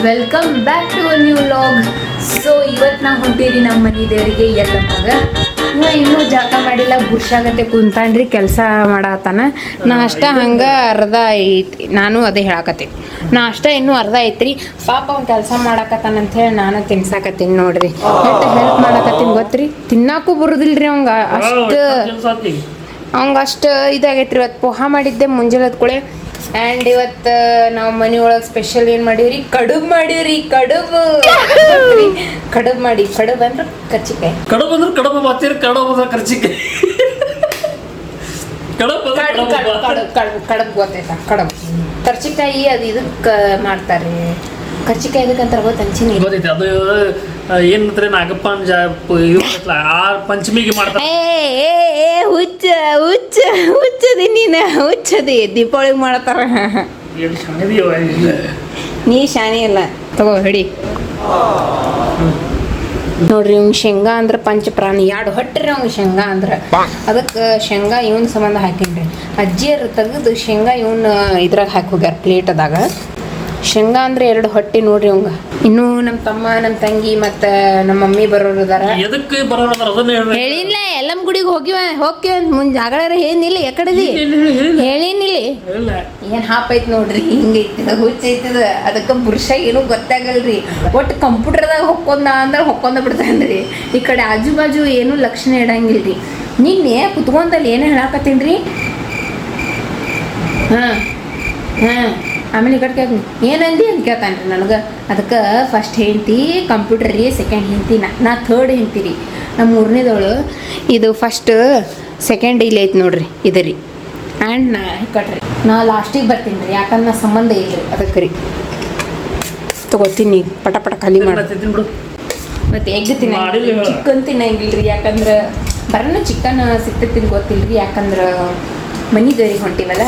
Welcome back to a new vlog. So ಇವತ್ತು ನಾವು ಹೊಂಟೀರಿ ನಮ್ಮ ಮನೆ ದೇವರಿಗೆ ಎಲ್ಲಮ್ಮಗೆ. ಇನ್ನೂ ಜಾಕ ಮಾಡಿಲ್ಲ, ಬುರ್ಷಾಗತ್ತೆ ಕುಂತಾನ್ರಿ, ಕೆಲಸ ಮಾಡತ್ತಾನ. ನಾ ಅಷ್ಟ ಹಂಗೆ ಅರ್ಧ ಐತಿ, ನಾನು ಅದೇ ಹೇಳಾಕತ್ತೀನಿ. ನಾ ಅಷ್ಟ ಇನ್ನೂ ಅರ್ಧ ಐತ್ರಿ. ಪಾಪ ಅವ್ನು ಕೆಲಸ ಮಾಡಾಕತ್ತಾನ ಅಂತೇಳಿ ನಾನು ತಿನ್ಸಾಕತ್ತೀನಿ ನೋಡ್ರಿ. ಎಷ್ಟು ಹೆಲ್ಪ್ ಮಾಡಾಕತ್ತೀನಿ ಗೊತ್ತ್ರಿ. ತಿನ್ನಾಕು ಬರೋದಿಲ್ರಿ ಅವಂಗ ಅಷ್ಟು ಇದಾಗೈತ್ರಿ. ಇವತ್ತು ಪೋಹಾ ಮಾಡಿದ್ದೆ ಮುಂಜಾನೆ ಹೊತ್ಕೊಳೆ. ಆ್ಯಂಡ್ ಇವತ್ತು ನಾವು ಮನೆ ಒಳಗೆ ಸ್ಪೆಷಲ್ ಏನು ಮಾಡೀವ್ರಿ, ಕಡುಬು ಮಾಡೀವ್ರಿ. ಕಡುಬು ಮಾಡಿ, ಕಡುಬು ಅಂದ್ರೆ ಕರ್ಚಿಕಾಯಿ, ಕಡುಬು ಅಂದ್ರೆ ಕಡುಬು ಮಾತೀರಿ, ಕಡುಬು ಅಂದ್ರೆ ಕರ್ಚಿಕಾಯಿ. ಕಡುಬು ಗೊತ್ತೈತಾ? ಕಡುಬು ಕರ್ಚಿಕಾಯಿ ಅದು ಇದಕ್ಕೆ ಮಾಡ್ತಾರೆ. ಕರ್ಚಿಕಾಯಿ ಇದಕ್ಕಂತಾರೆ ಗೊತ್ತ? ಹಂಚಿನಿ ಗೊತ್ತೈತಿ. ಅದು ಏನಂದ್ರೆ ನಾಗಪ್ಪನ ಆ ಪಂಚಮಿಗೆ ಮಾಡ್ತಾರೆ. ಹುಚ್ಚದಿ ನೀನು, ಹುಚ್ಚದಿ ದೀಪಾವಳಿಗೆ ಮಾಡ್ತಾರ. ನೀ ಶಾಣಿ ಇಲ್ಲ, ತಗೋ ಹಿಡಿ. ನೋಡ್ರಿ, ಇವ್ನು ಶೇಂಗಾ ಅಂದ್ರೆ ಪಂಚಪ್ರಾಣಿ, ಎರಡು ಹೊಟ್ರಿ ಅವ್ನು ಶೇಂಗಾ ಅಂದ್ರೆ. ಅದಕ್ಕೆ ಶೇಂಗಾ ಇವನ್ ಸಂಬಂಧ ಹಾಕೀನ್ರಿ. ಅಜ್ಜಿಯರು ತೆಗೆದು ಶೇಂಗಾ ಇವನ್ ಇದ್ರಾಗ ಹಾಕಿ ಹೋಗ್ಯಾರ ಪ್ಲೇಟದಾಗ. ಶೇಂಗಾ ಅಂದ್ರೆ 2 ಹೊಟ್ಟೆ ನೋಡ್ರಿ ಅವಂಗ. ಇನ್ನೂ ನಮ್ಮ ತಮ್ಮ, ನಮ್ಮ ತಂಗಿ ಮತ್ತು ನಮ್ಮ ಮಮ್ಮಿ ಬರೋರು ಅದಾರ. ಎದಕ್ಕೆ ಬರೋರು ಅದಾರ ಅದನ್ನ ಹೇಳಿಲ್ಲ. ಎಲ್ಲಮ್ಮ ಗುಡಿಗೆ ಹೋಗ್ತೀವಿ ಮುಂದೆ ಜಾಗಳಾರ ಏನಿಲ್ಲ. ಯಾಕಡೆದಿ ಹೇಳಿನಿಲ್ಲ. ಏನು ಹಾಪೈತಿ ನೋಡ್ರಿ, ಹಿಂಗೈತದ, ಹುಚ್ಚೈತದ. ಅದಕ್ಕೆ ಪುರುಷ ಏನೂ ಗೊತ್ತಾಗಲ್ರಿ. ಒಟ್ಟು ಕಂಪ್ಯೂಟರ್ದಾಗ ಹೊಕ್ಕೊಂದ ಅಂದ್ರೆ ಹೊಕ್ಕೊಂಡ ಬಿಡ್ತಾನ್ರಿ. ಈ ಕಡೆ ಆಜು ಬಾಜು ಏನೂ ಲಕ್ಷಣ ಇಡಂಗಿಲ್ರಿ. ನಿನ್ನೆ ಕುತ್ಕೊಂಡಲ್ಲಿ ಏನೇ ಹೇಳಾಕತ್ತೀನಿ ರೀ. ಆಮೇಲೆ ಈ ಕಡೆ ಕೇಳ್ತೀನಿ, ಏನಂದಿ ಅಂತ ಕೇಳ್ತಾನೆ ರೀ ನನಗೆ. ಅದಕ್ಕೆ ಫಸ್ಟ್ ಹೆಂಡ್ತಿ ಕಂಪ್ಯೂಟರ್ ರೀ, ಸೆಕೆಂಡ್ ಹೆಂಡ್ತಿ ನಾ ಥರ್ಡ್ ಹೆಂಡ್ತಿ ರೀ. ನಮ್ಮ 3ನೇದವಳು. ಇದು ಫಸ್ಟ್ ಸೆಕೆಂಡ್ ಇಲ್ಲಿ ಐತೆ ನೋಡ್ರಿ, ಇದು ರೀ. ಆ್ಯಂಡ್ ನಾ ಕಟ್ರಿ ನಾ ಲಾಸ್ಟಿಗೆ ಬರ್ತೀನಿ ರೀ, ಯಾಕಂದ್ರೆ ನಾ ಸಂಬಂಧ ಇಲ್ಲ ರೀ. ಅದಕ್ಕೆ ರೀ ತಗೋತೀನಿ ಪಟ ಖಾಲಿ ಮಾಡಿ. ಮತ್ತು ಎಗ್ ತಿನ್ನಂಗಿಲ್ಲ, ಚಿಕನ್ ತಿನ್ನಂಗಿಲ್ಲ ರೀ. ಯಾಕಂದ್ರೆ ಬರೋಣ ಚಿಕನ್ ಸಿಗ್ತೈತಿ ಗೊತ್ತಿಲ್ಲ ರೀ. ಯಾಕಂದ್ರೆ ಮನೆ ದೇವ್ರಿಗೆ ಹೊಂಟಿವಲ್ಲ.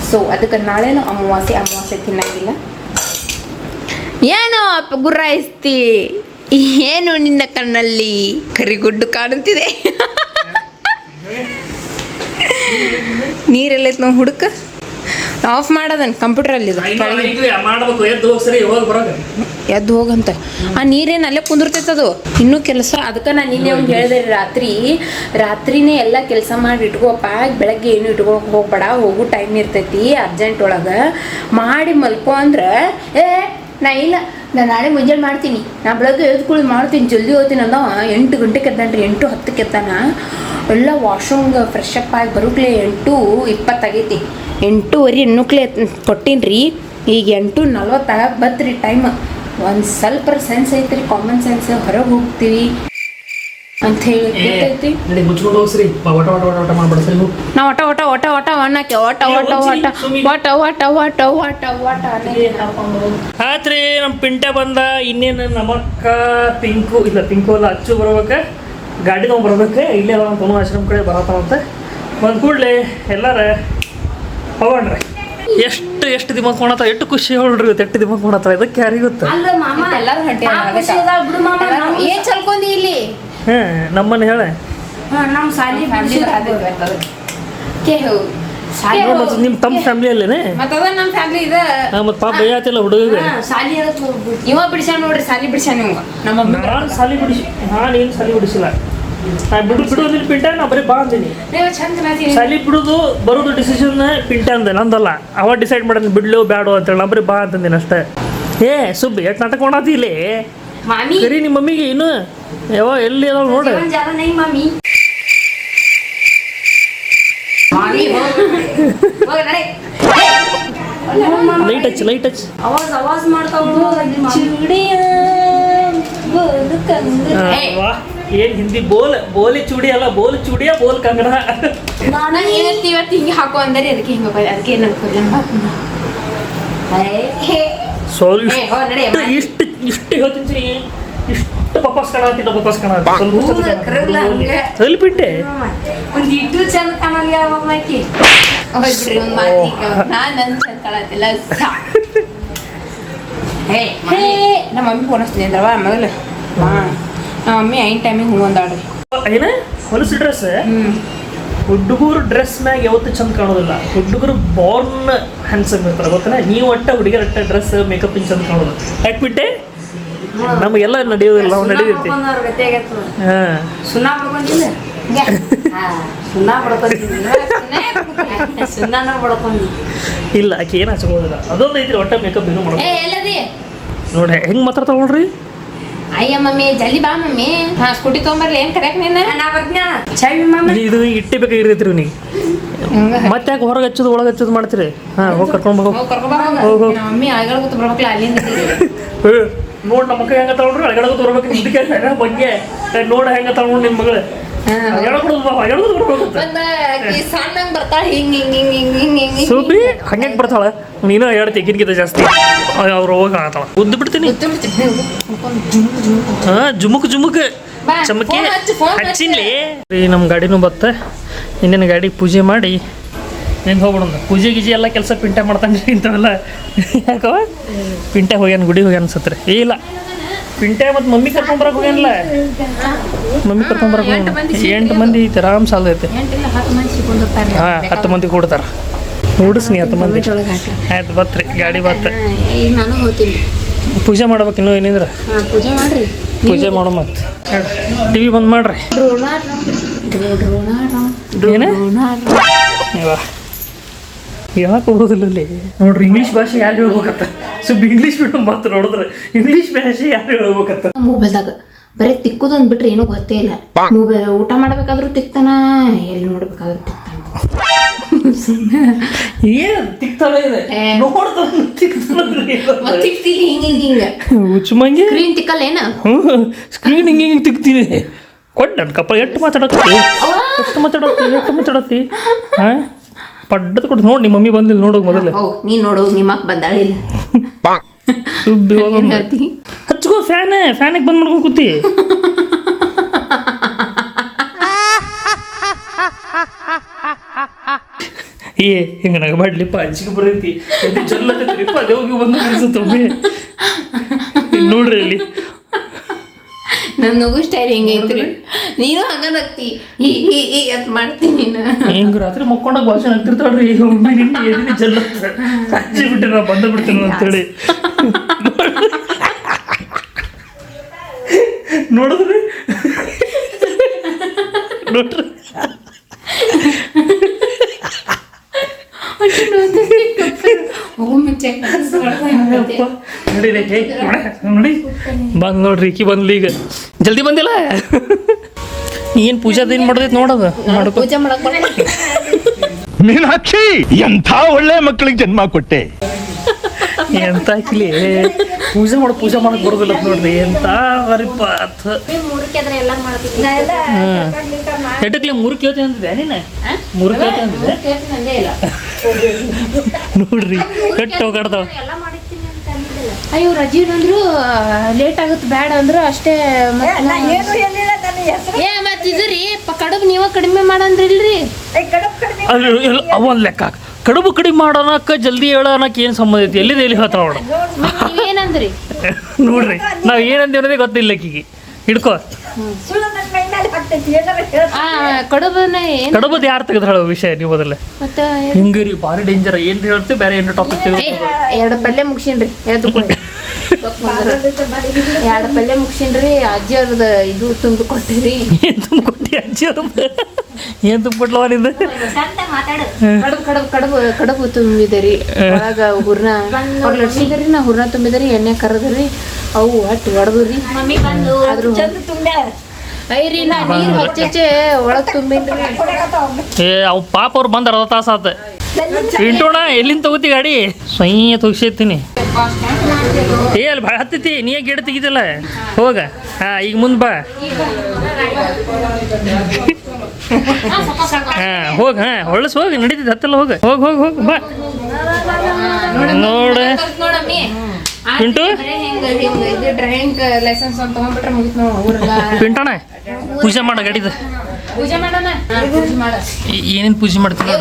ಸೊ ಅದಕ್ಕೆ ನಾಳೆನೂ ಅಮಾವಾಸ್ಯೆ ತಿನ್ನಂಗಿಲ್ಲ. ಏನೋ ಅಪ್ಪ ಗುರಾಯಿಸ್ತಿ, ಏನು ನಿನ್ನ ಕಣ್ಣಲ್ಲಿ ಕರಿಗುಡ್ಡು ಕಾಣುತ್ತಿದೆ. ನೀರೆಲ್ಲೈತೆ ನಾವು ಹುಡುಕ ಆಫ್ ಮಾಡೋದನ್ ಕಂಪ್ಯೂಟರಲ್ಲಿ. ಎದ್ದು ಹೋಗಂತ. ಆ ನೀರೇನು ಅಲ್ಲೇ ಕುಂದಿರ್ತೈತದು, ಇನ್ನೂ ಕೆಲಸ. ಅದಕ್ಕೆ ನಾನು ನಿನ್ನೆ ಅವ್ನು ಹೇಳಿದೆ, ರಾತ್ರಿನೇ ಎಲ್ಲ ಕೆಲಸ ಮಾಡಿ ಇಟ್ಕೋಪ್ಪ, ಬೆಳಗ್ಗೆ ಏನು ಇಟ್ಕೊಳಕ್ಕೆ ಹೋಗ್ಬೇಡ, ಹೋಗೋ ಟೈಮ್ ಇರ್ತೈತಿ ಅರ್ಜೆಂಟ್ ಒಳಗೆ ಮಾಡಿ ಮಲ್ಕೋ ಅಂದ್ರೆ, ನಾ ಇಲ್ಲ, ನಾನು ನಾಳೆ ಮುಂಜಾನೆ ಮಾಡ್ತೀನಿ, ನಾ ಬೆಳಗ್ಗೆ ಎದ್ಕೊಳ್ಳಿ ಮಾಡ್ತೀನಿ, ಜಲ್ದಿ ಹೋಗ್ತೀನಿ ಅಂದ. 8 ಗಂಟೆಗೆ ಎದ್ದಾನ್ರಿ, 8:10 ಎದ್ದಾನ. ಎಲ್ಲ ವಾಶ್ರೂಮ್ಗೆ ಫ್ರೆಶ್ ಅಪ್ ಆಗಿ ಬರೋಕ್ಲೆ 8:20 ಆಗೈತಿ. 8:15 ಎಣ್ಣುಕ್ಲೆ ಕೊಟ್ಟೀನಿ ರೀ. ಈಗ 8:40 ಬತ್ರಿ ಟೈಮ್. ಒಂದು ಸ್ವಲ್ಪ ಸೆನ್ಸ್ ಐತ್ರಿ, ಕಾಮನ್ ಸೆನ್ಸ್. ಹೊರಗೆ ಹೋಗ್ತೀವಿ ಅಂತ ಹೇಳಿ ಗೊತ್ತೈತಿ. ನಾ ಆತ್ರಿ ನಮ್ಮ ಪಿಂಟ ಬಂದ. ಇನ್ನೇನು ನಮ್ಮಕ್ಕ ಪಿಂಕು ಇಲ್ಲ, ಪಿಂಕು ಅಲ್ಲ, ಅಚ್ಚು ಬರ್ಬೇಕ. ಗಾಡಿ ನಾವು ಬರ್ಬೇಕು. ಇಲ್ಲೇ ಪುನಃ ಆಶ್ರಮ ಕಡೆ ಬರತ್ತಾವಂತ. ಬಂದ ಕೂಡಲೇ ಎಲ್ಲಾರ ಹೋಗೋಣ್ರಿ. ಎಷ್ಟು ದಿಮಾಕ್ ಮಾಡತ್ತ, ಎಷ್ಟು ಖುಷಿ ಹೇಳ್ರಿ. ಇವತ್ತು ಎಷ್ಟು ದಿಮಾಕ್ ಮಾಡತ್ತ, ಇದಕ್ಕೆ ಯಾರಿಗೆ ಗೊತ್ತ? ಏನ್ ಚಲ್ಕೊಂಡಿ ಇಲ್ಲಿ? ನಮ್ಮನ್ನ ಹೇಳ ನಿಮ್ ತಮ್ಮ ಫ್ಯಾಮಿಲಿ ಅಲ್ಲೇನೆ. ಮತ್ ಪಾಪ ಬೈಯಾತಿಲ್ಲ ಹುಡುಗ. ಇವ ಬಿಡಿಸ್ಯಾನ ನೋಡ್ರಿ, ಸಾಲಿ ಬಿಡಿಸ್ಯಾನ ಇವ. ನಾನು ಸಾಲಿ ಬಿಡಿಸಿ, ನಾನೇನು ಸಾಲಿ ಬಿಡಿಸಿಲ್ಲ. ಬಿಡೋದಿಲ್ಲ ಪಿಂಟ, ನಾ ಬರೀ ಬಾ ಅಂತೀನಿ. ಸಾಲಿ ಬಿಡೋದು ಬರೋದು ಡಿಸಿಷನ್ ಪಿಂಟ ಅಂದೆ, ನಂದಲ್ಲ. ಅವ ಡಿಸೈಡ್ ಮಾಡೋದು ಬಿಡ್ಲೋ ಬ್ಯಾಡೋ ಅಂತೇಳಿ. ನಾ ಬರೀ ಬಾ ಅಂತಂದಿನಿ ಅಷ್ಟೇ. ಸುಬ್ಬಿ ಎಷ್ಟು ನಾಟಕ ಮಾಡತ್ತಿ ಇಲ್ಲಿ. ಸರಿ ನಿಮ್ಮ ಮಮ್ಮಿಗೆ ಇನ್ನು ಯಾವ ಎಲ್ಲಿ ಅದಾವ ನೋಡ್ರಿ. ಲೈಟ್ ಹಚ್ ಆವಾಜ್ ಮಾಡ್ತಾವ. ಏನ್ ಹಿಂದಿ ಬೋಲಿ ಚೂಡಿ ಅಲ್ಲ, ಬೋಲ್ ಚೂಡಿಯ ಬೋಲ್ ಕಂಗಡ. ಇವತ್ತು ಹಿಂಗೆ ಹಾಕೋ ಅಂದರೆ ಅದಕ್ಕೆ ಹಿಂಗ, ಅದಕ್ಕೆ ಇಷ್ಟು ಹೇಳ್ತೀನಿ. ಇಷ್ಟು ಪಪಾಸ್ ಕಾಣತ್ತಿ ಬಿಟ್ಟೆ. ಒಂದು ಇಟ್ಟು ಚಂದ ಕಾಣಲ್ಲ. ನಮ್ಮ ಮಮ್ಮಿ ಫೋನ್ ಹಚ್ತೀನಿ ಅಂದ್ರವ ಮೊದಲು. ನಮ್ಮ ಮಮ್ಮಿ ಐನ್ ಟೈಮಿಗೆ ಹೂ ಅಂದಾಳ್ರಿ. ಏನ ಹೊಲಸು ಡ್ರೆಸ್ ಹುಡುಗರು ಡ್ರೆಸ್ ಮ್ಯಾಗ ಯಾವತ್ತೂ ಚಂದ ಕಾಣೋದಿಲ್ಲ. ಹುಡುಗರು ಬಾರ್ನ್ ಹ್ಯಾಂಡ್ಸಮ್ ಇರ್ತಾರೆ ಗೊತ್ತಲ್ಲ. ನೀವು ಹುಡುಗಿಯರ ಡ್ರೆಸ್ ಮೇಕಪ್ ಚಂದ ಕಾಣೋದು. ಯಾಕೆ ನಮಗೆಲ್ಲ ನಡೆಯೋದಿಲ್ಲ, ನಾವು ನಡೆಯುತ್ತೆ. ಹಾಂ ಇಲ್ಲ ಆಕೆ ಏನು ಹಚ್ಕೋದಿಲ್ಲ. ಅದೊಂದು ಐತ್ರಿ ಒಟ್ಟ ಮೇಕಪ್ ಏನು ಮಾಡೋದು ನೋಡಿ ಹೆಂಗೆ ಮಾತಾಡ್ತಾವ ನೋಡ್ರಿ. ಅಯ್ಯ ಮಮ್ಮಿ ಜಲ್ದಿ ಬಾ ಮಮ್ಮಿ. ಹಾ ಸ್ಕೂಟಿ ತೊಗೊಂಬರ್ಲಿ ಏನ್ ಕರೆಯಕ್ ಇದು ಇಟ್ಟೆ ಬೇಕಾಗಿರ್ತೈತ್ರಿ ನೀವು. ಮತ್ತೆ ಯಾಕೆ ಹೊರಗೆ ಹಚ್ಚೋದು ಒಳಗೆ ಹಚ್ಚೋದು ಮಾಡ್ತೀರಿ? ಹಾಂ ಹೋಗಿ ಕರ್ಕೊಂಡು ಹೋಗು. ಮಮ್ಮಿ ಅಳಗಡ್ಕೊತ ಬರ್ಬೇಕಲ್ಲ ಅಲ್ಲಿಂದ ನೋಡಿ ನಮ್ಮ ಮಕ್ಕ ಹೆಂಗ ತಗೊಂಡ್ರಿ ಅಳಗಡೋದು ಬರ್ಬೇಕು. ಇದಕ್ಕೆ ಬಗ್ಗೆ ನೋಡ ಹೆಂಗ ತಗೊಂಡು ನಿಮ್ಮ ಮಗಳು ಸಣ್ಣಂಗ್ ಬರ್ತಾಳ ಹಿಂಗ್ ಹಿಂಗ್ ಹಿಂಗ್ ಹಿಂಗ್ ಹಿಂಗ್ ಹಿಂಗ್ ಸುಬ್ಬಿ ಹಂಗೆ ಬರ್ತಾಳ. ನೀನು ಎರಡು ತೆಗಿನ್ಕಿಂತ ಜಾಸ್ತಿ ಅವ್ರು ಹೋಗಿ ಆಗತ್ತಾಳ. ಉದ್ದು ಬಿಡ್ತೀನಿ. ಹಾಂ ಜುಮುಕ್ ಜುಮುಕ್ ಚಮಕಿ ಹಚ್ಚಿನ್ಲಿ. ನಮ್ಮ ಗಾಡಿನೂ ಬತ್ತ. ಇನ್ನೇನು ಗಾಡಿ ಪೂಜೆ ಮಾಡಿ ಹೆಂಗೆ ಹೋಗ್ಬಿಡೋದು. ಪೂಜೆ ಗೀಜೆ ಎಲ್ಲ ಕೆಲಸ ಪಿಂಟೆ ಮಾಡ್ತಾನೆ ಇಂಥವೆಲ್ಲ. ಯಾಕವ ಪಿಂಟೆ ಹೋಗ್ಯಾನ ಗುಡಿ ಹೋಗ್ಯಾನ ಅನ್ಸತ್ರಿ. ಇಲ್ಲ ಪಿಂಟೆ ಮತ್ತು ಮಮ್ಮಿ ಕರ್ಕೊಂಬರಕ್ಕೆ ಹೋಗ್ಯಾನಲ್ಲ. ಮಮ್ಮಿ ಕರ್ಕೊಂಬರಕ್ಕೆ 8 ಮಂದಿ ಐತೆ ಆರಾಮ್ ಸಾಲ ಐತೆ. ಹಾಂ 10 ಮಂದಿ ಕೊಡ್ತಾರೆ. ನೋಡಿಸ್ನಿ 10 ಮಂದಿ ಆಯ್ತು ಬತ್ರಿ ಗಾಡಿ ಬತ್ತ. ನಾನು ಹೋಗ್ತೀನಿ ಪೂಜೆ ಮಾಡ್ಬೇಕು ಇನ್ನೂ ಏನಿದ್ರೆ. ಪೂಜೆ ಮಾಡ್ರಿ. ಪೂಜೆ ಮಾಡೋ ಮತ್ತೆ ಟಿವಿ ಬಂದ್ ಮಾಡ್ರಿ. ಏನು ಯಾಕೆ ಓದೋದಿಲ್ಲ ಅಲ್ಲಿ ನೋಡ್ರಿ. ಇಂಗ್ಲೀಷ್ ಭಾಷೆ ಯಾರು ಹೇಳ್ಬೇಕತ್ತ? ಸುಬ್ಬ ಇಂಗ್ಲೀಷ್ ಮೀಡಿಯಂ ಮಾತು ನೋಡಿದ್ರೆ ಇಂಗ್ಲೀಷ್ ಭಾಷೆ ಯಾರು ಹೇಳ್ಬೇಕತ್ತ? ಮೊಬೈಲ್ದಾಗ ಬರೀ ತಿಕ್ಕೋದು ಅಂದ್ಬಿಟ್ರೆ ಏನೂ ಗೊತ್ತೇ ಇಲ್ಲ. ಮೊಬೈಲ್ ಊಟ ಮಾಡ್ಬೇಕಾದ್ರೂ ತಿಕ್ತಾನ, ಎಲ್ಲಿ ನೋಡ್ಬೇಕಾದ್ರೂ ತಿಕ್ತಾನ. ಏನು ತಿಕ್ತಾನೆ ಇದೆ ತಿಕ್ತೀನಿ ಹಿಂಗ ಹಿಂಗ ಹುಚ್ಚುಮಂಗಿ ಸ್ಕ್ರೀನ್ ತಿಕ್ಕಲ್ಲ ಏನ? ಸ್ಕ್ರೀನ್ ಹಿಂಗೆ ಹಿಂಗೆ ತಿಕ್ತೀನಿ. ಕೊಟ್ಟು ನನ್ನ ಕಪ್ಪ ಎಷ್ಟು ಮಾತಾಡತ್ತಿ ಹಾಂ ಪಡ್ಡದ ಕೊಟ್ಟು ನೋಡಿ. ನಿಮ್ಮ ಮಮ್ಮಿ ಬಂದಿಲ್ಲ ನೋಡೋದು ಮೊದಲೇ. ನೀನು ನೋಡು ನಿಮ್ಮಕ್ಕ ಬಂದಾಳಿಲ್ಲ. ಸುಬ್ಬಿ ಹಚ್ಕೋ ಫ್ಯಾನಿಗೆ ಬಂದ್ ಮಾಡ್ಕೊಂಡು ಕೂತಿ. ಏ ಹಿಂಗೆ ನನಗೆ ಮಾಡ್ಲಿಪ್ಪ ಅಂಚಿಗೆ ಬರೈತಿ ಜಲ್ಲತ್ತೈತ್ರಿಪ್ಪ ಅದೇ ಹೋಗಿ ಬಂದು ಅನ್ಸುತ್ತೊಮ್ಮೆ. ನೋಡ್ರಿ ಇಲ್ಲಿ ನನ್ನ ನಗು ಸ್ಟೈಲ್ ಹಿಂಗೆ ಐತ್ರಿ. ನೀನು ಹಂಗನಕ್ತಿ ಅಂತ ಮಾಡ್ತೀನಿ. ಹಿಂಗೆ ರಾತ್ರಿ ಮಕ್ಕೊಂಡಾಗ ಭಾಷಣ ಆಗ್ತಿರ್ತಾಳ್ರಿ. ಒಮ್ಮೆ ನಿನ್ನೆ ಎದಿನಿ ಜಲ್ಲತ್ತ ಹಚ್ಚಿ ಬಿಟ್ಟೆ ನಾ ಬಂದ ಬಿಡ್ತೀನಿ ಅಂತೇಳಿ ನೋಡಿದ್ರಿ ನೋಡ್ರಿ ನೋಡಿ ಬಂದ್ ನೋಡ್ರಿ ಈಕಿ ಬಂದ್ಲಿ. ಈಗ ಜಲ್ದಿ ಬಂದಿಲ್ಲ. ಏನು ಪೂಜಾದ ಏನು ಮಾಡೋದೈತೆ ನೋಡೋದು. ಪೂಜೆ ಮಾಡಕ್ ಮೀನಾಕ್ಷಿ ಎಂಥ ಒಳ್ಳೆ ಮಕ್ಕಳಿಗೆ ಜನ್ಮ ಕೊಟ್ಟೆ. ಎಂತ ಹಾಕಿಲಿ ಪೂಜೆ ಮಾಡಕ್ ಬರೋದಿಲ್ಲ ನೋಡ್ರಿ. ಎಂತ ಬರಿಪ್ಪ ಎಟಕ್ಲಿ 3 ಕೇಳ್ತೀನಿ ಅಂತಿದ್ದೆ ನೀನು. 3 ಕೇಳ್ತೀನಿ ಅಂತಿದ್ದೆ ನೋಡ್ರಿ ಕೆಟ್ಟ ಹೋಗಾಡ್ತಾವ. ಅಯ್ಯೋ ರಜಿ ಅಂದ್ರು ಲೇಟ್ ಆಗುತ್ತೆ ಬೇಡ ಅಂದ್ರು ಅಷ್ಟೇ. ಮತ್ ಇದ್ರಿ ಕಡುಬು ನೀವ ಕಡಿಮೆ ಮಾಡಂದ್ರಿಲ್ರಿ. ಅವನ್ ಲೆಕ್ಕ ಕಡುಬು ಕಡಿಮೆ ಮಾಡೋಣಕ್ಕ ಜಲ್ದಿ ಹೇಳೋಣಕ್ಕೆ ಏನು ಸಂಬಂಧ ಐತಿ? ಎಲ್ಲಿದೆ ಎಲ್ಲಿ ಹೇಳ್ತಾವ ನೋಡ. ಏನಂದ್ರಿ ನೋಡ್ರಿ ನಾವ್ ಏನಂದ ಅನ್ನೋದೇ ಗೊತ್ತಿಲ್ಲ ಆಕಿಗೆ. ಹಿಡ್ಕೋ ಕಡುಬದ ಯಾರು ತೆಗೆದು ಹೇಳೋ ವಿಷಯ ನೀವು ಮೊದಲೇ. ಹಿಂಗ್ರಿ ಭಾರಿ ಡೇಂಜರ್. ಏನ್ ಹೇಳ್ತೀವಿ ಬೇರೆ ಏನು ಟಾಪಿಕ್ ಎರಡು ಪಲ್ಯ ಮುಗಿಸಿನ್ರಿ. 2 ಪಲ್ಯ ಮುಗಿಸಿನ್ರಿ. ಅಜ್ಜಿ ಅವ್ರದ ಇದು ತುಂಬಿ ಕೊಟ್ಟಿರಿ. ಏನ್ ತುಂಬಿಕೊಟ್ಟಿ ಅಜ್ಜಿ ಅವ್ರದ್ದು? ಏನ್ ತುಂಬಿಕೊಟ್ಲವ ನಿಂದ? ಕಡುಬು ತುಂಬಿದರಿ. ಒಳಗ ಹೂರ್ಣ ಲಟ್ಸಿದ್ರಿ. ನಾ ಹೂರ್ಣ ತುಂಬಿದರಿ, ಎಣ್ಣೆ ಕರದ್ರಿ. ಅವು ಅಟ್ಟು ಹೊಡೆದ್ರಿ. ಐರಿ ನಾ ನೀರು ಹಚ್ಚೆ ಒಳಗ್ ತುಂಬಿನ್ರಿ. ಏ ಅವ್ ಪಾಪ ಅವ್ರು ಬಂದ ಅರ್ಧ ತಾಸ ಆತ. ಇಂಟೋಣ ಎಲ್ಲಿಂದ ತಗೋತಿ ಗಾಡಿ? ಸ್ವಯ್ಯ ತಗ್ಸಿರ್ತೀನಿ. ಏ ಅಲ್ಲಿ ಭಾಳ ಹತ್ತೈತಿ. ನೀ ಗಿಡ ತೆಗಿದಿಲ್ಲ ಹೋಗ. ಹಾಂ ಈಗ ಮುಂದೆ ಬಾ. ಹಾಂ ಹೋಗ. ಹಾಂ ಹೊಳಸ್ ಹೋಗಿ ನಡೀತೈತಿ. ಹತ್ತಲ್ಲ ಹೋಗ. ಹೋಗಿ ಬಾ ನೋಡ. ಪಿಂಟು ಡ್ರೈವಿಂಗ್ ಲೈಸೆನ್ಸ್ ಅಂತ ತಗೊಂಡ್ಬಿಟ್ರೆ ಮುಗಿತ್ ನೋಡ್ರಿ. ಪಿಂಟಣ್ಣ ಪೂಜೆ ಮಾಡ ಗಾಡಿದ. ಪೂಜೆ ಮಾಡೋಣ. ಏನೇನು ಪೂಜೆ ಮಾಡ್ತೀನಿ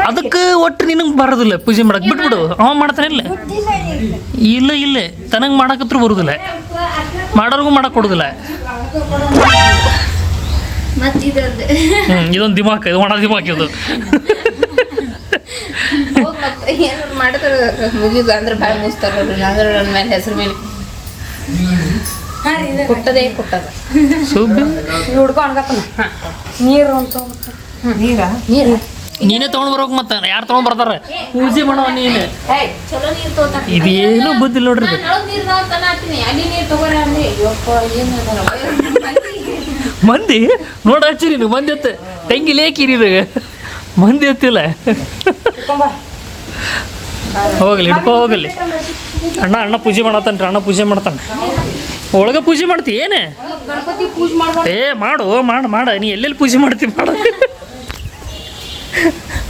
ಅದಕ್ಕೆ ಒಟ್ಟು ನಿನಗೆ ಬರೋದಿಲ್ಲ ಪೂಜೆ ಮಾಡಕ್. ಬಿಟ್ಬಿಡು ಅವ ಮಾಡ್ತಾನೆ. ಇಲ್ಲ ತನಗೆ ಮಾಡಕತ್ರ ಬರುದಿಲ್ಲ. ಮಾಡೋರ್ಗೂ ಮಾಡಕ್ ಕೊಡುದಿಲ್ಲ. ಇದೊಂದು ದಿಮಾಕ್, ಇದು ಒಣ ದಿಮಾಕ್ ಇದು. ಏನಾರು ಮಾಡಿದ್ರೆ ಮುಗಿದು ಅಂದ್ರೆ ಬಾಯಿ ಮುಗಿಸ್ತಾರ ಅಂದ್ರೆ ನನ್ನ ಮೇಲೆ ಹೆಸರು ಮೇಲೆ ಕೊಟ್ಟದೇ ಕೊಟ್ಟದ ಸುಬ್ಬಿ ಹುಡ್ಕೊ ಅನ್ಕಪ್ಪನ ನೀರು ಅಂತ ನೀರು ನೀನೇ ತೊಗೊಂಡ್ ಬರ್ಬೇಕು. ಮತ್ತೆ ಯಾರು ತೊಗೊಂಡ್ ಬರ್ತಾರ? ಪೂಜೆ ಮಾಡೋ ನೀನು. ಚಲೋ ನೀರು ತಗೋತಾರ. ಇದೇನು ಬುದ್ಧಿ ನೋಡ್ರಿ. ನೀರು ಅಲ್ಲಿ ನೀರು ತಗೋರ ಅಂದ್ರೆ ಮಂದಿ ನೋಡ ಹಚ್ಚಿರಿ ನೀವು ಮಂದಿ ಎತ್ತ ತೆಂಗಿ ಲೇಕಿರಿ ಮಂದಿ ಎತ್ತಿಲ್ಲ. ಹೋಗಲಿ ಹಿಡ್ಕೊ ಹೋಗಲಿ. ಅಣ್ಣ ಪೂಜೆ ಮಾಡತ್ತಾನ್ರಿ. ಅಣ್ಣ ಪೂಜೆ ಮಾಡ್ತಾನೆ. ಒಳಗೆ ಪೂಜೆ ಮಾಡ್ತಿ ಏನೇ? ಗಣಪತಿ ಪೂಜೆ ಮಾಡ್ಬಾರ್ದು. ಮಾಡ ನೀ ಎಲ್ಲೆಲ್ಲಿ ಪೂಜೆ ಮಾಡ್ತಿ ಮಾಡ.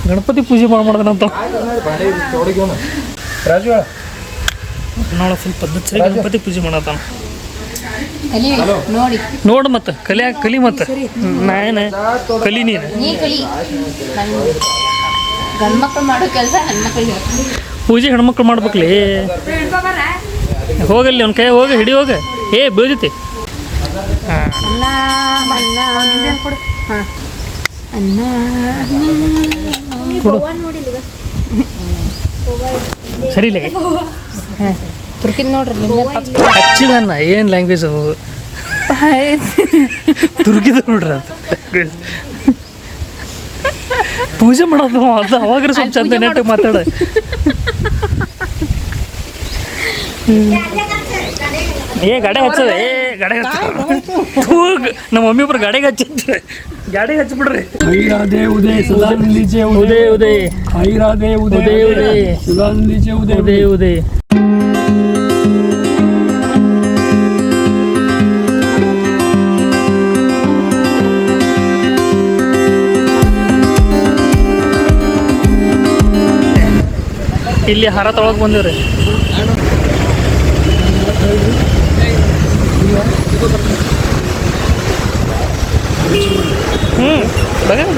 ಗಣಪತಿ ಪೂಜೆ ಮಾಡ್ದಂತ ನಾಳೆ ಫುಲ್ ಪದ್ಧತಿ ಗಣಪತಿ ಪೂಜೆ ಮಾಡತ್ತಾನ. ನೋಡಿ ನೋಡು ಮತ್ತೆ ಕಲಿ ಮತ್ತೆ ನಾಯನ ಕಲಿ ನೀನು. ನೀ ಕಲಿ. ಗಂಡ್ಮಕ್ಳು ಮಾಡೋ ಕೆಲಸ ಹೆಣ್ಮಕ್ಳಿಗೆ ಪೂಜೆ ಹೆಣ್ಮಕ್ಳು ಮಾಡ್ಬೇಕ್ಲಿ. ಹೋಗಲ್ಲಿ ಅವ್ನ ಕೈ ಹೋಗಿ ಹಿಡಿ ಹೋಗ. ಬೀಳ್ತೈತಿ. ಅನ್ನ ಅನ್ನ ಅನ್ನ ಕೊಡು ಸರಿಲೇ. ತುರ್ಕಿದ್ ನೋಡ್ರಿ ಹಚ್ಚಿದನ್ನ ಏನು ಲ್ಯಾಂಗ್ವೇಜ್ ಅದು ತುರ್ಕಿದ ನೋಡ್ರಿ ಅದು ಪೂಜೆ ಮಾಡೋದು ಅದು ಅವಾಗ ಸ್ವಲ್ಪ ಚಂದ ನೆಟ್ಟು ಮಾತಾಡ. ಗಾಡಿ ಹಚ್ಚದ ಗಾಡಿ ಹಚ್ಚ ನಮ್ಮ ಮಮ್ಮಿ ಒಬ್ರು ಗಾಡಿಗೆ ಹಚ್ಚಿದ್ರೆ ಗಾಡಿಗೆ ಹಚ್ಚಿಬಿಡ್ರಿ. राधे उदय सदानंद लीजिए ಉದಯ ಉದಯ आई राधे उदय उदय उदय सदानंद लीजिए उदय ಉದಯ ಉದಯ. ಇಲ್ಲಿ ಹಾರ ತೊಳಗೆ ಬಂದಿವ್ರಿ.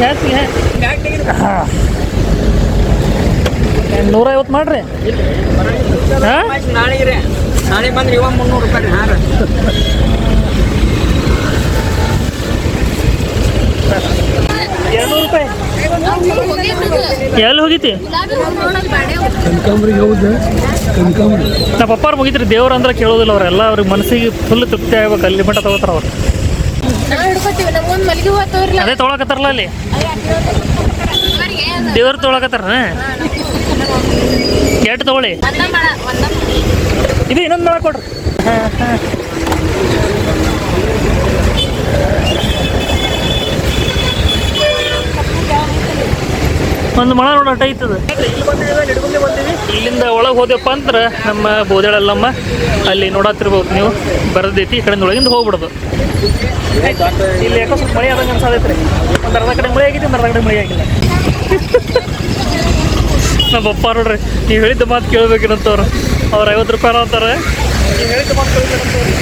ಜಾಸ್ತಿ 150 ಮಾಡ್ರಿ. ನಾಳೆ ಬಂದ್ರೆ ಇವಾಗ 300 ರೂಪಾಯಿ ಹಾರ. 200 ರೂಪಾಯಿ ಎಲ್ಲಿ ಹೋಗಿತಿ? ಕನಕಾಂಬರಿಗೆ ಹೋದ ಕನಕಾಂಬರಿ ನಮ್ಮ ಪಪ್ಪಾರು ಮುಗಿತ್ರಿ. ದೇವ್ರು ಅಂದ್ರೆ ಕೇಳೋದಿಲ್ಲ ಅವರೆಲ್ಲ. ಅವ್ರಿಗೆ ಮನಸ್ಸಿಗೆ ಫುಲ್ ತೃಪ್ತಿ ಆಗ್ಬೇಕು. ಅಲ್ಲಿ ಮಟ್ಟ ತಗೋತಾರ ಅವ್ರು. ಅದೇ ತೊಗೊಳಕತ್ತಾರಲ್ಲ ಅಲ್ಲಿ ದೇವ್ರು ತೊಗೊಳಕತ್ತಾರ. ಎಷ್ಟು ತೊಗೊಳ್ಳಿ. ಇದು ಇನ್ನೊಂದು ಮೇಳ ಕೊಡ್ರಿ. ಒಂದು ಮಳ ನೋಡಿ ಅಟ್ಟ ಐತದ. ಇಲ್ಲಿಂದ ಒಳಗೆ ಹೋದೆಪ್ಪ ಅಂದ್ರೆ ನಮ್ಮ ಬೋದಾಳೆಲ್ಲಮ್ಮ ಅಲ್ಲಿ ನೋಡತ್ತಿರ್ಬೋದು ನೀವು. ಬರದೈತಿ ಈ ಕಡೆಯಿಂದ ಒಳಗಿಂದ ಹೋಗ್ಬಿಡೋದು. ಇಲ್ಲಿ ಯಾಕೋ ಸ್ವಲ್ಪ ಮಳೆ ಆದಂಗೆ ಅನ್ಸಾದೈತ್ರಿ. ಒಂದು ಅರ್ಧ ಕಡೆ ಮಳೆ ಆಗಿದೆ, ಒಂದು ಅರ್ಧ ಕಡೆ ಮಳೆ ಆಗಿಲ್ಲ. ನಮ್ಮ ಅಪ್ಪ ನೋಡ್ರಿ, ನೀವು ಹೇಳಿದ್ದ ಮಾತು ಕೇಳಬೇಕೇನಂತವ್ರು. ಅವ್ರು 50 ರೂಪಾಯಿ ಅಂತಾರೆ. ನೀವು ಹೇಳಿದ್ದ ಮಾತು ಕೇಳಬೇಕಂತವ್ರು.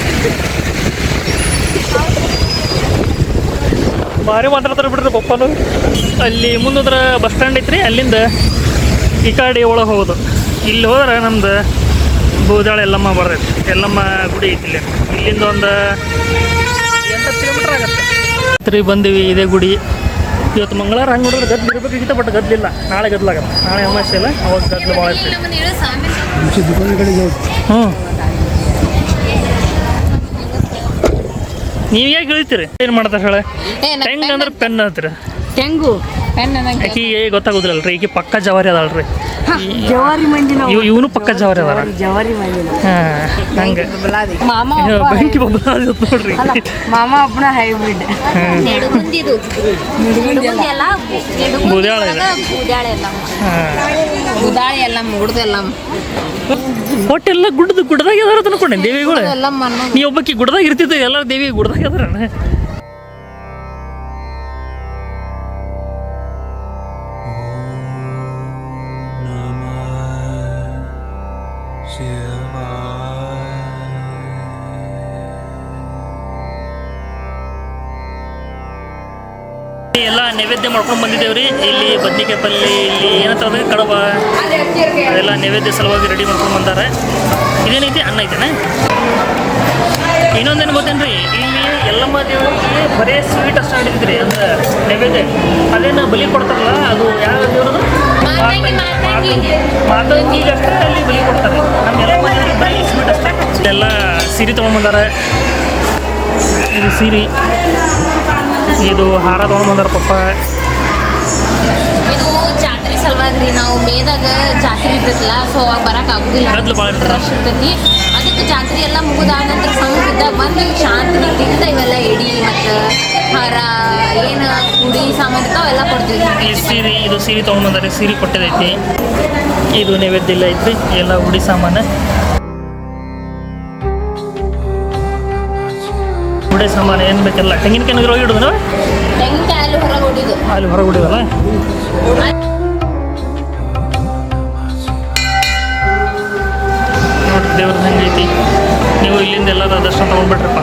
ಭಾರಿ ಮಾತಾಡ್ತಾರೆ ಬಿಡ್ರಿ ಪಪ್ಪನು. ಅಲ್ಲಿ ಮುಂದೋದ್ರ ಬಸ್ ಸ್ಟ್ಯಾಂಡ್ ಐತ್ರಿ. ಅಲ್ಲಿಂದ ಈ ಕಡೆ ಒಳಗೆ ಹೋಗೋದು. ಇಲ್ಲಿ ಹೋದ್ರೆ ನಮ್ದು ಬೋದಾಳೆ ಎಲ್ಲಮ್ಮ ಬರ್ತೈತಿ. ಎಲ್ಲಮ್ಮ ಗುಡಿ ಐತಿ ಇಲ್ಲಿ. ಇಲ್ಲಿಂದ ಒಂದು 80 ಕಿಲೋಮೀಟ್ರ್ ಆಗತ್ತೆ. ಬಂದೀವಿ ಇದೇ ಗುಡಿ. ಇವತ್ತು ಮಂಗಳವಾರ ಹಂಗೆ ನೋಡಿದ್ರೆ ಗದ್ದಲು ಇರಬೇಕಿತ್ತು, ಬಟ್ ಗದ್ದಲಿಲ್ಲ. ನಾಳೆ ಗದ್ದಲಾಗತ್ತೆ. ನಾಳೆ ಅಮಾವಾಸ್ಯೆ ಅಲ್ಲ, ಅವಾಗ ಗದ್ದಲು ಭಾಳ ಇರ್ತೀವಿ. ನೀವು ಯಾಕೆ ಹೇಳ್ತೀರಿ? ಏನು ಮಾಡ್ತಾರೆ ಹೇಳ? ಹೆಂಗೆ ಅಂದ್ರೆ ಪೆನ್ ಅಂತೀರಿ. ತೆಂಗು ಪೆನ್ ಆಕಿಗೆ ಗೊತ್ತಾಗೋದಿಲ್ಲಲ್ರಿ. ಈಕೆ ಪಕ್ಕ ಜವಾರಿ ಅದಾಳ್ರಿ. ಜವಾರಿ ಮಂದಿ ನಾವು. ಇವನು ಪಕ್ಕ ಜವಾರಿ ಅದಾರ. ಜವಾರಿ ಮಂದಿ ನಾವು. ಹಂಗೆ ಮಾಮ ಬೆಂಕಿ ಬಬ್ಬ ನೋಡ್ರಿ. ಮಾಮ ಒಬ್ಬನ ಹೈಬ್ರಿಡ್. ಬೂದ್ಯಾಳ ಇದೆ. ಉದಾಳಿ ಎಲ್ಲ ಮುಗ್ದೆಲ್ಲಮ್ಮ ಒಟ್ಟೆಲ್ಲ ಗುಡ್ಡದಾಗ ಯಾವ್ದಾರ ಅನ್ಕೊಂಡೆ ದೇವಿಗಳು. ಎಲ್ಲಮ್ಮ ನೀ ಒಬ್ಬಕ್ಕೆ ಗುಡ್ಡದಾಗ ಇರ್ತಿದ್ದೆ. ಎಲ್ಲರೂ ದೇವಿ ಗುಡ್ಡದಾಗ ಯಾವ್ದಾರ. ಎಲ್ಲ ನೈವೇದ್ಯ ಮಾಡ್ಕೊಂಡು ಬಂದಿದ್ದೇವ್ರಿ. ಇಲ್ಲಿ ಬದ್ನಿಕಾಯಿ ಪಲ್ಯ, ಇಲ್ಲಿ ಏನಂತಾರೆ ಕಡಬ, ಅದೆಲ್ಲ ನೈವೇದ್ಯ ಸಲುವಾಗಿ ರೆಡಿ ಮಾಡ್ಕೊಂಡು ಬಂದಾರೆ. ಇದೇನೈತಿ ಅನ್ನ ಐತೆನೆ. ಇನ್ನೊಂದೇನು ಗೊತ್ತೇನ್ರಿ, ಇಲ್ಲಿ ಎಲ್ಲಮ್ಮ ದೇವರಿಗೆ ಬರೀ ಸ್ವೀಟ್ ಅಷ್ಟು ಹಿಡಿದ್ರಿ ಅಂದ್ರೆ ನೈವೇದ್ಯ. ಅದೇನು ಬಲಿ ಕೊಡ್ತಾರಲ್ಲ, ಅದು ಯಾವ ದೇವ್ರದು ಮಾತಾಂಗಿಗೆ ಅಷ್ಟೇ ಅಲ್ಲಿ ಬಲಿ ಕೊಡ್ತಾರೆ. ನಮ್ಮ ಎಲ್ಲಮ್ಮ ದೇವರಿಗೆ ಬರೀ ಸ್ವೀಟ್ ಅಷ್ಟೇ. ಎಲ್ಲ ಸೀರೆ ತೊಗೊಂಡ್ಬಂದಾರೆ. ಇದು ಸೀರೆ, ಇದು ಹಾರ ತೊಗೊಂಡ್ಬಂದಾರ ಪಪ್ಪ. ಇದು ಜಾತ್ರೆ ಸಲುವಾಗಿ ರೀ, ನಾವು ಮೇದಾಗ ಜಾತ್ರೆ ಇರ್ತೈತಲ್ಲ, ಸೊ ಅವಾಗ ಬರಕ್ಕೆ ಆಗುದಿಲ್ಲ, ಗದ್ದಲ ಭಾಳ ಇರ್ತದೆ. ರಶ್ ಇರ್ತೈತಿ. ಅದಕ್ಕೆ ಜಾತ್ರೆ ಎಲ್ಲ ಮುಗಿದಾದ ನಂತರ ಸಮಯದಾಗ ಬಂದು ಶಾಂತಿ ರೀತಿಯಿಂದ ಇವೆಲ್ಲ ಎಡಿ ಮತ್ತು ಹಾರ ಏನು ಕುಡಿ ಸಾಮಾನು ಇರ್ತಾವ ಅವೆಲ್ಲ ಕೊಡ್ತೀವಿ. ಈ ಸೀರೆ, ಇದು ಸೀರೆ ತೊಗೊಂಡ್ಬಂದಾರೆ, ಸೀರೆ ಕೊಟ್ಟಿದೈತಿ. ಇದು ನೈವೇದ್ಯ ಇಲ್ಲ ಐತ್ರಿ, ಎಲ್ಲ ಉಡಿ ಸಾಮಾನು. ಉಡಿ ಸಾಮಾನು ಏನು ಬೇಕಲ್ಲ. ತೆಂಗಿನಕಾಯಿ ಹೋಗಿ ಹಿಡಿದು ನಾವು ತೆಂಗಿನಕಾಯಿ ಅಲ್ಲಿ ಹೊರಗೆ ಹೊಡಿದು ಅಲ್ಲಿ ಹೊರಗೆ ಹೊಡಿದಲ್ಲ. ನೋಡ್ರಿ ದೇವ್ರದ್ದು ಹೆಂಗೈತಿ. ನೀವು ಇಲ್ಲಿಂದ ಎಲ್ಲರ ದರ್ಶನ ತೊಗೊಂಡ್ಬಿಟ್ರಪ್ಪ.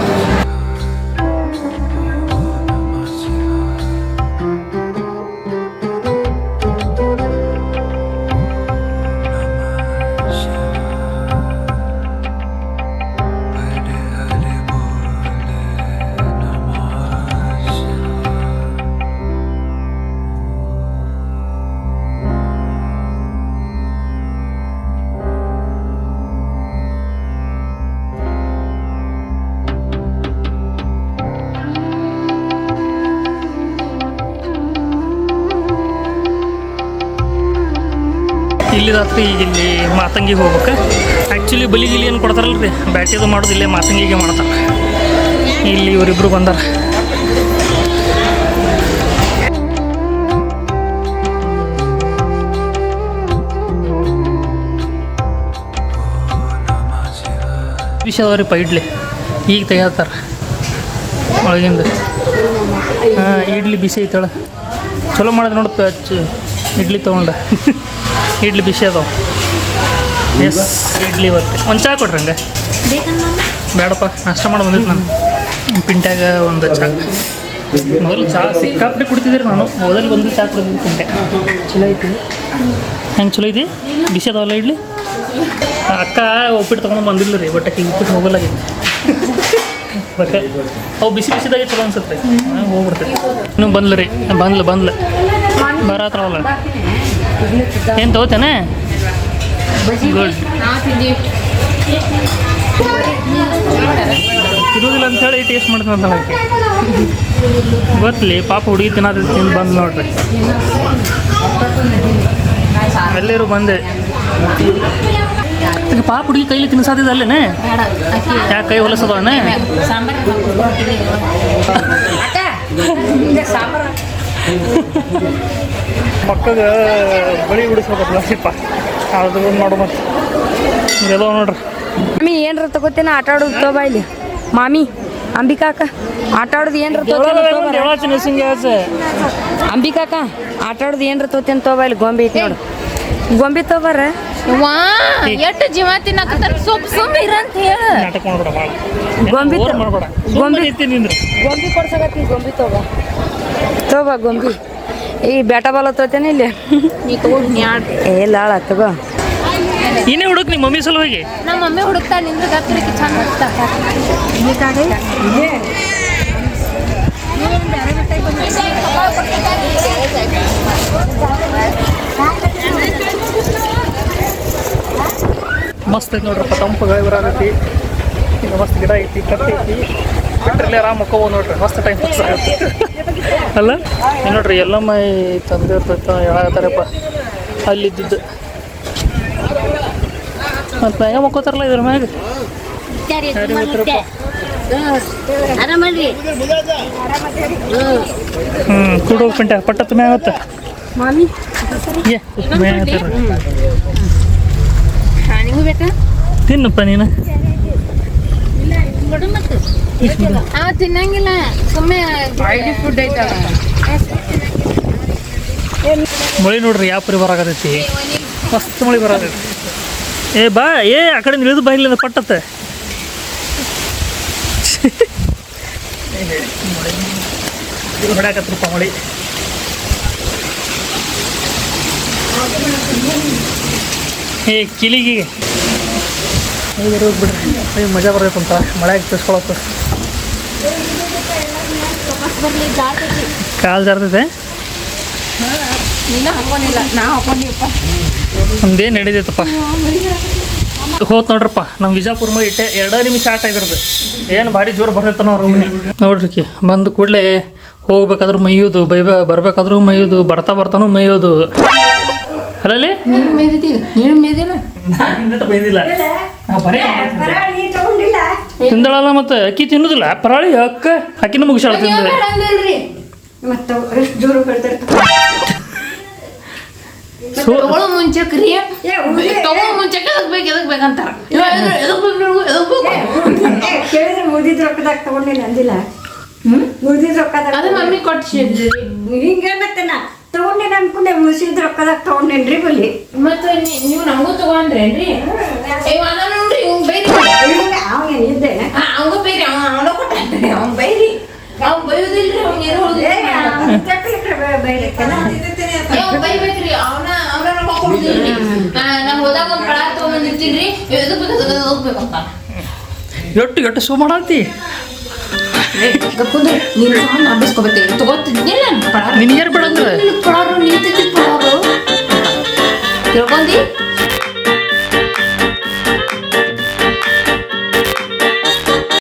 ಇಲ್ಲಿ ರಾತ್ರಿ ಇಲ್ಲಿ ಮಾತಂಗಿಗೆ ಹೋಗ್ಬೇಕು. ಆ್ಯಕ್ಚುಲಿ ಬಲಿ ಗಿಲಿ ಏನು ಕೊಡ್ತಾರಲ್ಲ ರೀ, ಬ್ಯಾಟಿದು ಮಾಡೋದು ಇಲ್ಲೇ ಮಾತಂಗಿಗೆ ಮಾಡ್ತಾರೆ. ಇಲ್ಲಿ ಇವರಿಬ್ಬರು ಬಂದಾರ. ವಿಷಯ ಅದಾವ್ರಿಪ್ಪ ಇಡ್ಲಿ ಈಗ ತೆಗಿತಾರೆ ಒಳಗಿಂದ. ಹಾಂ, ಇಡ್ಲಿ ಬಿಸಿ ಐತಳ, ಚಲೋ ಮಾಡೋದು ನೋಡಪ್ಪ. ಇಡ್ಲಿ ತೊಗೊಂಡ ಇಡ್ಲಿ ಬಿಸಿ ಅದಾವ. ಎಸ್, ಇಡ್ಲಿ ಇವತ್ತು ಒಂದು ಚಹಾ ಕೊಡ್ರಿ. ಹಂಗೆ ಬೇಡಪ್ಪ, ನಾಷ್ಟ ಮಾಡಿ ಬಂದಿತ್ತು ನಾನು. ಪಿಂಟ್ಯಾಗ ಒಂದು ಚಹಾ. ಮೊದಲು ಚಹಾ ಸಿಕ್ಕಾಪಟ್ಟೆ ಕುಡ್ತಿದ್ದೀರಿ ನಾನು. ಮೊದಲು ಬಂದು ಚಹಾ ಕುಡಿದಿದ್ದು ಪಿಂಟೆ. ಚಲೋ ಐತಿ. ಹೆಂಗೆ ಚಲೋ ಐತಿ? ಬಿಸಿ ಅದಾವಲ್ಲ ಇಡ್ಲಿ. ಅಕ್ಕ ಉಪ್ಪಿಟ್ಟು ತೊಗೊಂಡು ಬಂದಿಲ್ಲ ರೀ, ಬಟ್ ಆಕೆ ಉಪ್ಪಿಟ್ಟು ಹೋಗಲ್ಲಾಗಿತ್ತು. ಬಟ್ ಅವು ಬಿಸಿ ಬಿಸಿದಾಗೆ ಚಲೋ ಅನ್ಸುತ್ತೆ, ಹೋಗ್ಬಿಡ್ತೈತಿ. ಇನ್ನೂ ಬಂದ್ಲು ರೀ, ಬಂದ್ಲು ಬರತ್ರವಲ್ಲ. ಏನು ತಗೋತೇನೆ? ಗುಡ್. ಇರೋದಿಲ್ಲ ಅಂಥೇಳಿ ಟೇಸ್ಟ್ ಮಾಡ್ತೀನಿ ಅಂತ ಹೇಳಕ್ಕೆ ಗೊತ್ತಲಿ. ಪಾಪ ಹುಡುಗಿ ತಿನ್ನೋದು ತಿಂದು ಬಂದು ನೋಡ್ರಿ. ಎಲ್ಲರೂ ಬಂದೆ. ಪಾಪ ಹುಡುಗಿ ಕೈಲಿ ತಿನ್ನಿಸೋದಿದೆ ಅಲ್ಲೇನೆ. ಯಾಕೆ ಕೈ ಹೊಲಸದವಣ್ಣ? ಮಕ್ಕಳ ಬಳಿ ಬಿಡಿಸ್ಬೇಕಪ್ಪ, ಅದು ಮಾಡು. ಮತ್ತೆ ಇದೆಲ್ಲ ನೋಡ್ರಿ. ಮಾಮಿ ಏನ್ರ ತಗೋತೇನ ಆಟ ಆಡೋದು ತೋಬಾ ಇಲ್ಲಿ. ಮಾಮಿ ಅಂಬಿಕಾಕ ಆಟ ಆಡೋದು ಏನ್ರ ಅಂಬಿಕಾಕ ಆಟ ಆಡೋದು ಏನ್ರ ತೋತೇನೆ ತೋಬಾ ಇಲ್ಲಿ. ಗೊಂಬೆ ಐತಿ ನೋಡು, ಗೊಂಬೆ ತಗೋಬಾರ. ವಾ ಎಷ್ಟು ಜೀವ ತಿನ್ನಕತ್ತಾರ, ಸುಮ್ ಇರಂತ ಹೇಳ. ನಾಟಕ ಮಾಡ್ಬೇಡ ಭಾಳ. ಗೊಂಬೆ ಮಾಡ್ಬೇಡ, ಗೊಂಬೆ ಕೊಡ್ಸಕತ್ತಿ. ಗೊಂಬೆ ತಗೋಬಾ ಗೊಂಬೆ. ಈ ಬ್ಯಾಟ ಬಾಲ ತೋತೇನೆ ಇಲ್ಲಿ. ನೀ ತಗೊಂಡು ಏ ಲಾಳ ತಗೋ. ಏನೇ ಹುಡುಕ್ ನಿಮ್ಮ ಮಮ್ಮಿ ಸಲುವಾಗಿ. ನಮ್ಮ ಮಮ್ಮಿ ಹುಡುಕ್ತಾ ನಿಂದ್ರೆ ಗತ್ತಲಿಕ್ಕೆ ಚಂದ ಮಸ್ತ್ ಐತಿ ನೋಡ್ರಪ್ಪ, ತಂಪು ಗಾಳಿ ಬರತೈತಿ. ಈಗ ಮಸ್ತ್ ಗಿಡ ಐತಿ, ಕಟ್ಟಿ ಐತಿ. ಬಿಟ್ಟರೆ ಆರಾಮ್ ಮಕ್ಕೋಬೋದು ನೋಡ್ರಿ, ಮಸ್ತ್ ಟೈಮ್ ಪಾಸ್ ಆಗುತ್ತೆ ಅಲ್ಲ. ನೋಡ್ರಿ ಎಲ್ಲಮ್ಮ ತಂದೆ ಇರ್ತೈತ ಹೇಳತ್ತಾರಪ್ಪ ಅಲ್ಲಿದ್ದಿದ್ದು. ಮತ್ತು ಮ್ಯಾಗ ಮಕ್ಕೋತಾರಲ್ಲ ಇದ್ರ ಮ್ಯಾಗ. ಕೂಡ ಪಿಂಟ ಪಟ್ಟತ್ತು ಮ್ಯಾಗ ಆಗುತ್ತೆ. ನಿಮಗೂ ಬೇಕಾ? ತಿನ್ನಪ್ಪ ನೀನು. ತಿನ್ನಂಗಿಲ್ಲ, ಸುಮ್ಮನೆ ಫುಡ್ ಐತವ. ಮಳೆ ನೋಡ್ರಿ ಯಾವ ಪರಿ ಬರಾಕತೈತಿ, ಮಸ್ತ್ ಮಳೆ ಬರಾಕತೈತಿ. ಏ ಬಾ, ಏ ಆ ಕಡೆ ಇಳಿದು ಬಾ, ಇಲ್ಲಿಂದ ಪಟ್ಟತ್ತೆ. ಹೊಡ್ಯಾಕತ್ರಪ್ಪ ಮಳೆ. ಏ ಕಿಲಿಗೆ ಈಗ ಹೋಗ್ಬಿಡ್ರಿ ಮಜಾ ಬರ್ತೈತಂತ ಮಳೆ ತಿಸ್ಕೊಳತ್ತ ಕಾಲು ಜಾರ್ತೈತೆ ನೀನು ಹಾಕೊಂಡಿಲ್ಲ ನಾ ಹಾಕೊಂಡಿವಪ್ಪ ನಮ್ದೇನು ನಡೀತೈತಪ್ಪ ಹೋತ್ ನೋಡ್ರಪ್ಪ ನಮ್ಮ ವಿಜಾಪುರ ಮೈ ಇಟ್ಟೆ 2 ನಿಮಿಷ ಆಟ ಇದ್ರದ್ದು ಏನು ಭಾರಿ ಜೋರು ಬರ್ತೈತೆ ನಾವು ನೋಡ್ರಿ ಬಂದು ಕೂಡಲೇ ಹೋಗ್ಬೇಕಾದ್ರೂ ಮೈಯೋದು ಬರ್ಬೇಕಾದ್ರೂ ಮೈಯೋದು ಬರ್ತಾನೂ ಮೈಯೋದು ಅಲ್ಲಲ್ಲಿ ನೀನು ಮೇದಿದ್ದೀವಿ ನೀನು ಮೇದಿಲ್ಲ ಬೈದಿಲ್ಲ ತಿಂದಳಲ್ಲ ಮತ್ತೆ ಅಕ್ಕಿ ತಿನ್ನೋದಿಲ್ಲ ಪರಾಳಿ ಅಕ್ಕಿನ ಮುಗಿಸಾಳ ತಿಂದ ತಗೊಳ್ಳೋ ಮುಂಚೆ ಕ್ರಿಯ ತಗೊಳ್ಳೋ ಮುಂಚೆ ಎದಕ್ ಬೇಕಂತಾರ ಕೇಳಿದ್ರೆ ಮುಗಿದ ರೊಕ್ಕದಾಗ ತಗೊಂಡಿಲ್ಲ ಅಂದಿಲ್ಲ ಮುಗಿದ ರೊಕ್ಕದಾಗ ಅದು ಮಮ್ಮಿ ಕೊಟ್ಟು ಹಿಂಗೆ ಮತ್ತೆ ನಾ ತಗೊಂಡೇನ ಅನ್ಕೊಂಡೆ ಮುಗಿಸಿದ ರೊಕ್ಕದಾಗ ತಗೊಂಡೇನ್ರಿ ಬಲ್ಲಿ ಮತ್ತೆ ನೀವು ನಮಗೂ ತಗೊಂಡ್ರೇನ್ರಿ ನೋಡ್ರಿ ಇವ್ ಬೈರಿ ಅವನು ಇದ್ದೆ ಅವಂಗ ಬೈರಿ ಅವನ ಕೊಟ್ಟಾನ್ರಿ ಅವ್ನ್ ಬೈರಿ ಅವ್ನ್ ಬೈಯೋದಿಲ್ರಿ ಅವ್ನ್ ಏನು ಬೈಬೇಕ್ರಿ ಅವನ ಕೊಡುದಿಲ್ರಿ ನಾ ಹೋದಾಗ ಒಂದ್ ಪಳ ತಗೊಂಡ್ಬಂದಿರ್ತೀನಿ ಎದಕ್ ಬೇಕಂತ ಎಟ್ಟು ಸೋ ಮಾಡಾತಿ ಕುಂದ್ರೆ ನೀನು ಅಭ್ಯಾಸ್ಕೋಬೇಕು ತಗೋತಿದ್ನಿಲ್ಲ ನಿನ್ ಏರ್ ಬಿಡಂದ್ರೆ ಪಳಾರು ನಿಂತಿದ್ದ